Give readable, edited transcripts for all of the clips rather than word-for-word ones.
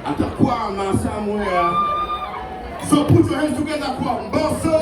atakwama somewhere. So put your hands together kwa Mbosso.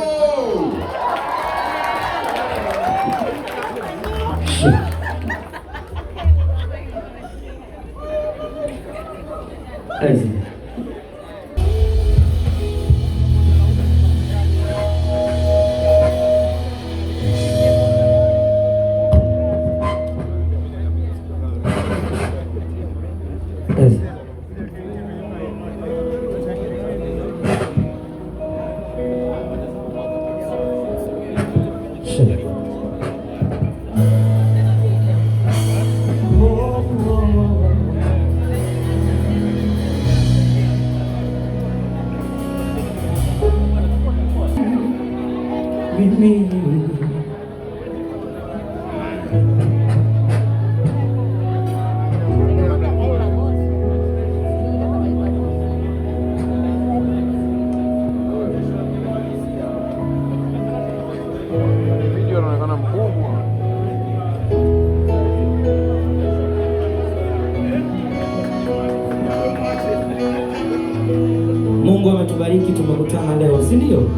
Mungu ametubariki tumekutana leo, si ndio?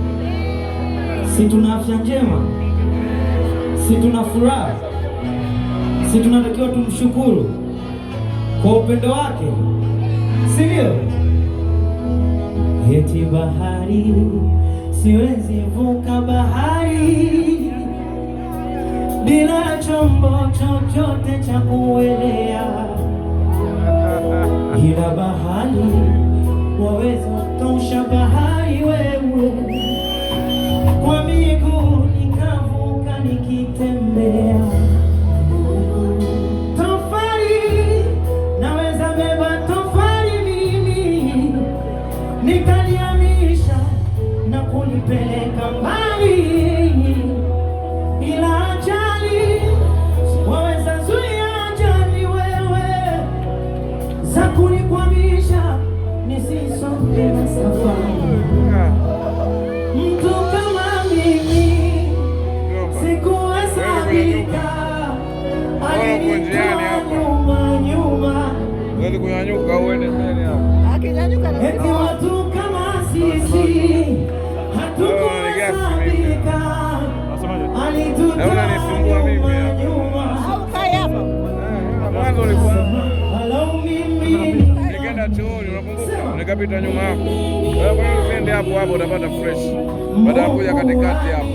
Si tuna afya njema? Si tuna furaha? Si tunatakiwa tumshukuru kwa upendo wake, si ndio? Eti bahari, siwezi vuka bahari bila chombo chochote cha kuelea, ila bahari waweza tosha bahari wewe, kwa miguu nikavuka nikitembea. Tofali naweza beba tofali mimi, nikalihamisha na kulipeleka mbali, ila ajali waweza zuia ajali wewe, za kunikwamisha nisisonge na safari. Mtu kama mimi sikuhesabika, alinitoa nyuma, wewe kunyanyuka uende mbele hapo. Eti watu kama sisi hatukuhesabika, alitutoa nyuma. Mwanzo ulikuwa nikaenda chooni, unakumbuka? Nikapita nyuma yako. Wewe kwa hiyo uende hapo hapo utapata fresh. Baada ya kuja katikati hapo.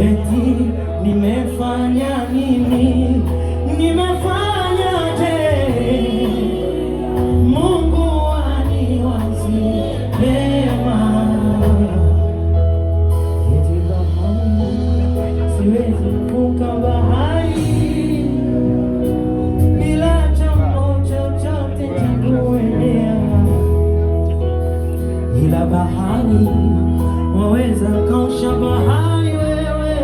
Eti nimefanya nini? Nimefanyaje? Mungu aniwazi mema. Eti bahari, siwezi kuvuka bahari bila chombo chochote cha kuelea, ila bahari waweza kausha bahari wewe,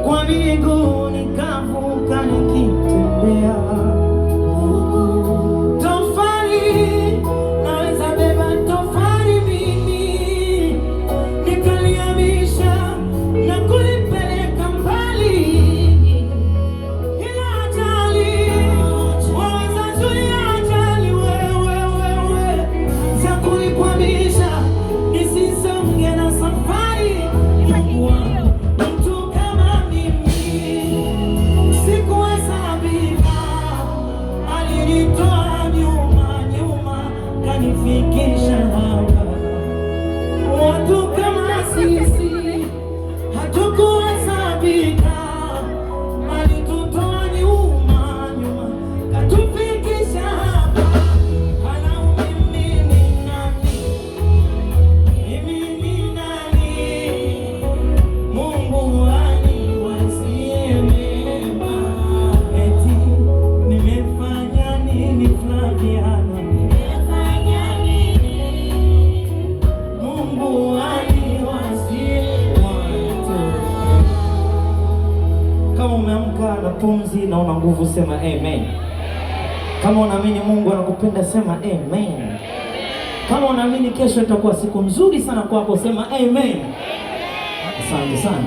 kwa miguu nikavuka nikitembea. Tofali naweza beba tofali mimi, nikalihamisha na kulipeleka mbali, ila ajali waweza zuia ajali wewe, za kunikwamisha nisisonge na safari. Mtu kama mimi sikuhesabika, alinitoa nyuma kanifikisha hapa. Watu kama sisi hatukuhesabika, alitutoa nyuma katufikisha hapa. Halau mimi ni nani? Mimi ni nani? Mungu aniwazie mema. Eti nimefanya nini Flaviana? Nimefanya nini? Mungu aniwazie mema. Kama umeamka na pumzi na una nguvu sema amen. Kama unaamini Mungu anakupenda sema amen. Kama unaamini kesho itakuwa siku nzuri sana kwako sema amen. Asante sana.